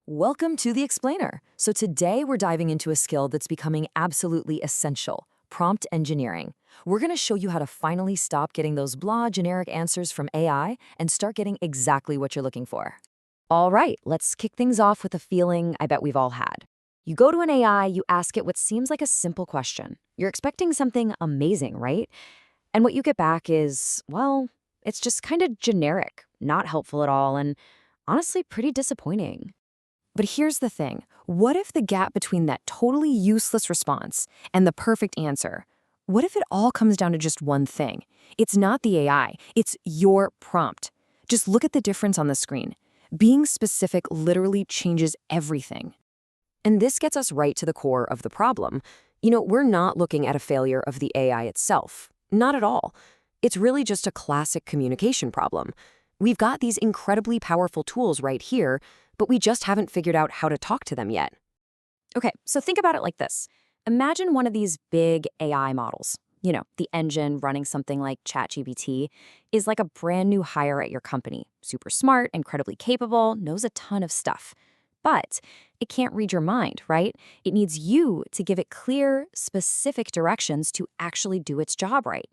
Welcome to The Explainer. So today we're diving into a skill that's becoming absolutely essential, prompt engineering. We're going to show you how to finally stop getting those blah generic answers from AI and start getting exactly what you're looking for. All right, let's kick things off with a feeling I bet we've all had. You go to an AI, you ask it what seems like a simple question. You're expecting something amazing, right? And what you get back is, well, it's just kind of generic, not helpful at all, and honestly pretty disappointing. But here's the thing. What if the gap between that totally useless response and the perfect answer, what if it all comes down to just one thing? It's not the AI, it's your prompt. Just look at the difference on the screen. Being specific literally changes everything. And this gets us right to the core of the problem. We're not looking at a failure of the AI itself. Not at all. It's really just a classic communication problem. We've got these incredibly powerful tools right here, but we just haven't figured out how to talk to them yet. Okay, so think about it like this. Imagine one of these big AI models. The engine running something like ChatGPT is like a brand new hire at your company. Super smart, incredibly capable, knows a ton of stuff. But it can't read your mind, right? It needs you to give it clear, specific directions to actually do its job right.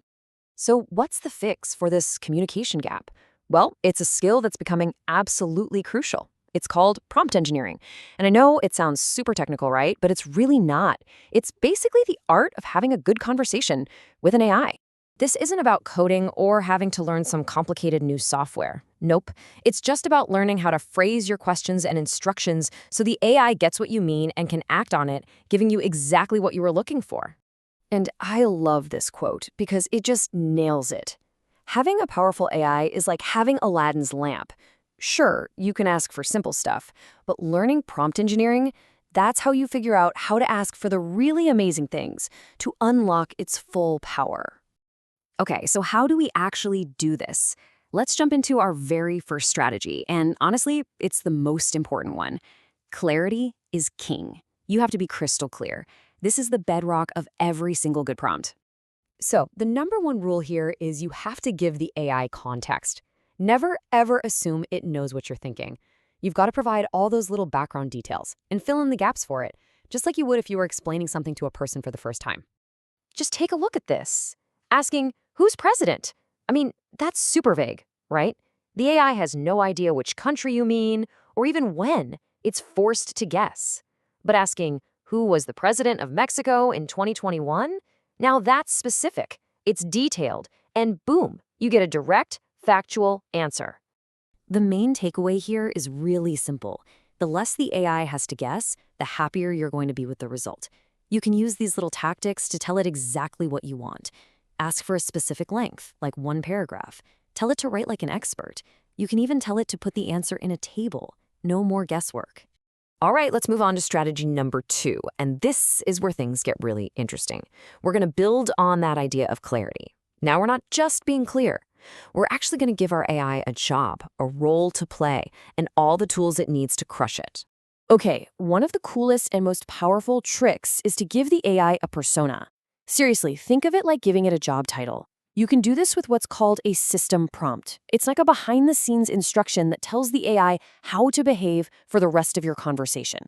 So what's the fix for this communication gap? Well, it's a skill that's becoming absolutely crucial. It's called prompt engineering. And I know it sounds super technical, right? But it's really not. It's basically the art of having a good conversation with an AI. This isn't about coding or having to learn some complicated new software. Nope. It's just about learning how to phrase your questions and instructions so the AI gets what you mean and can act on it, giving you exactly what you were looking for. And I love this quote because it just nails it. Having a powerful AI is like having Aladdin's lamp. Sure, you can ask for simple stuff, but learning prompt engineering, that's how you figure out how to ask for the really amazing things to unlock its full power. Okay, so how do we actually do this? Let's jump into our very first strategy, and honestly, it's the most important one. Clarity is king. You have to be crystal clear. This is the bedrock of every single good prompt. So, the number one rule here is you have to give the AI context. Never, ever assume it knows what you're thinking. You've got to provide all those little background details and fill in the gaps for it, just like you would if you were explaining something to a person for the first time. Just take a look at this. Asking, who's president? That's super vague, right? The AI has no idea which country you mean, or even when. It's forced to guess. But asking, who was the president of Mexico in 2021? Now that's specific. It's detailed. And boom, you get a direct, factual answer. The main takeaway here is really simple. The less the AI has to guess, the happier you're going to be with the result. You can use these little tactics to tell it exactly what you want. Ask for a specific length, like one paragraph. Tell it to write like an expert. You can even tell it to put the answer in a table. No more guesswork. All right, let's move on to strategy number 2. And this is where things get really interesting. We're going to build on that idea of clarity. Now we're not just being clear. We're actually going to give our AI a job, a role to play, and all the tools it needs to crush it. Okay, one of the coolest and most powerful tricks is to give the AI a persona. Seriously, think of it like giving it a job title. You can do this with what's called a system prompt. It's like a behind-the-scenes instruction that tells the AI how to behave for the rest of your conversation.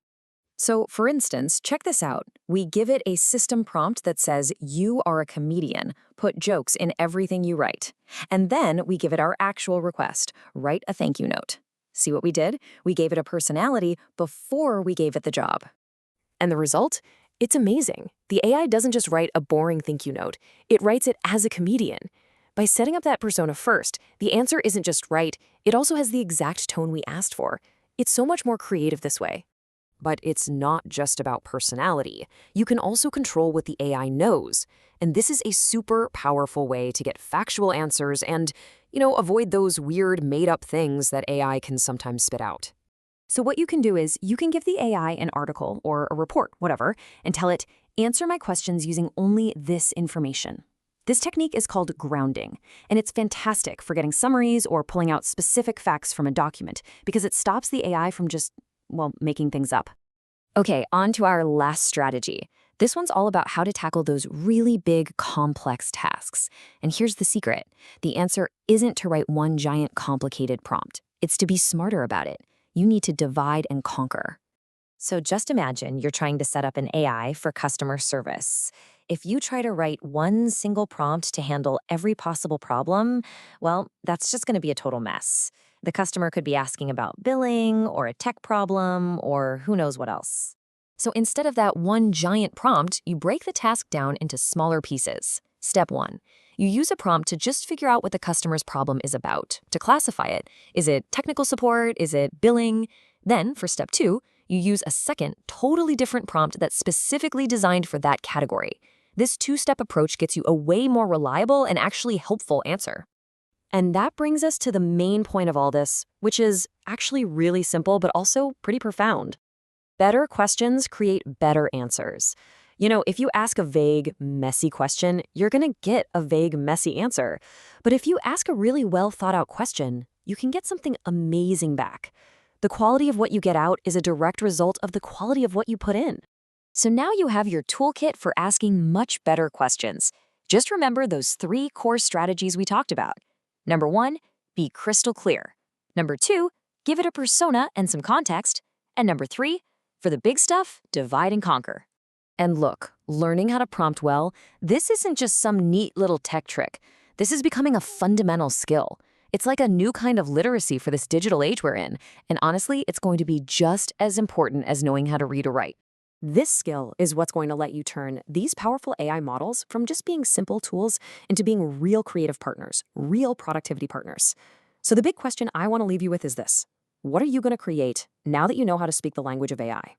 So, for instance, check this out. We give it a system prompt that says, you are a comedian. Put jokes in everything you write. And then we give it our actual request. Write a thank you note. See what we did? We gave it a personality before we gave it the job. And the result? It's amazing. The AI doesn't just write a boring thank you note. It writes it as a comedian. By setting up that persona first, the answer isn't just right, it also has the exact tone we asked for. It's so much more creative this way. But it's not just about personality. You can also control what the AI knows. And this is a super powerful way to get factual answers and, avoid those weird made-up things that AI can sometimes spit out. So what you can do is you can give the AI an article or a report, whatever, and tell it, answer my questions using only this information. This technique is called grounding, and it's fantastic for getting summaries or pulling out specific facts from a document because it stops the AI from just making things up. Okay, on to our last strategy. This one's all about how to tackle those really big, complex tasks. And here's the secret. The answer isn't to write one giant, complicated prompt. It's to be smarter about it. you need to divide and conquer. So just imagine you're trying to set up an AI for customer service. If you try to write one single prompt to handle every possible problem, well, that's just going to be a total mess. The customer could be asking about billing or a tech problem or who knows what else. So instead of that one giant prompt, you break the task down into smaller pieces. Step 1. You use a prompt to just figure out what the customer's problem is about, to classify it. Is it technical support? Is it billing? Then, for step 2, you use a second, totally different prompt that's specifically designed for that category. This two-step approach gets you a way more reliable and actually helpful answer. And that brings us to the main point of all this, which is actually really simple but also pretty profound. Better questions create better answers. If you ask a vague, messy question, you're going to get a vague, messy answer. But if you ask a really well-thought-out question, you can get something amazing back. The quality of what you get out is a direct result of the quality of what you put in. So now you have your toolkit for asking much better questions. Just remember those 3 core strategies we talked about. Number 1, be crystal clear. Number 2, give it a persona and some context. And number 3, for the big stuff, divide and conquer. And look, learning how to prompt well, this isn't just some neat little tech trick. This is becoming a fundamental skill. It's like a new kind of literacy for this digital age we're in, and honestly, it's going to be just as important as knowing how to read or write. This skill is what's going to let you turn these powerful AI models from just being simple tools into being real creative partners, real productivity partners. So the big question I want to leave you with is this: what are you going to create now that you know how to speak the language of AI?